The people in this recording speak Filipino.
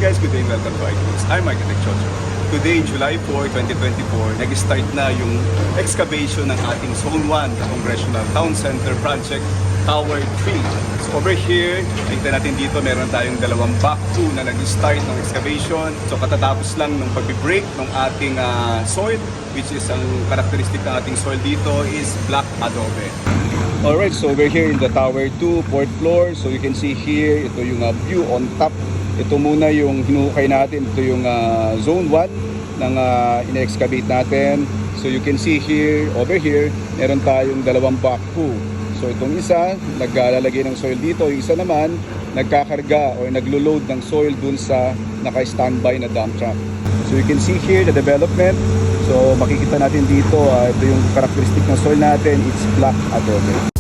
guys, good day, welcome to iNews. I'm Architect Chocho. Today, July 4, 2024, nag-start na yung excavation ng ating Zone 1 na Congressional Town Center Project, Tower 3. So over here, tingnan natin dito, meron tayong dalawang backhoe na nag-start ng excavation. So katatapos lang ng pag-break ng ating soil, which is ang characteristic ng ating soil dito is black adobe. Alright, so we're here in the Tower 2, 4th floor. So you can see here, ito yung view on top. Ito muna yung hinukay natin. Ito yung Zone 1 ng ina-excavate natin. So you can see here, over here, meron tayong dalawang backhoe. So itong isa, naglalagay ng soil dito. Yung isa naman, nagkakarga o naglo-load ng soil dun sa naka-standby na dump truck. So you can see here the development. So makikita natin dito, ito yung characteristic ng soil natin, it's black adobe.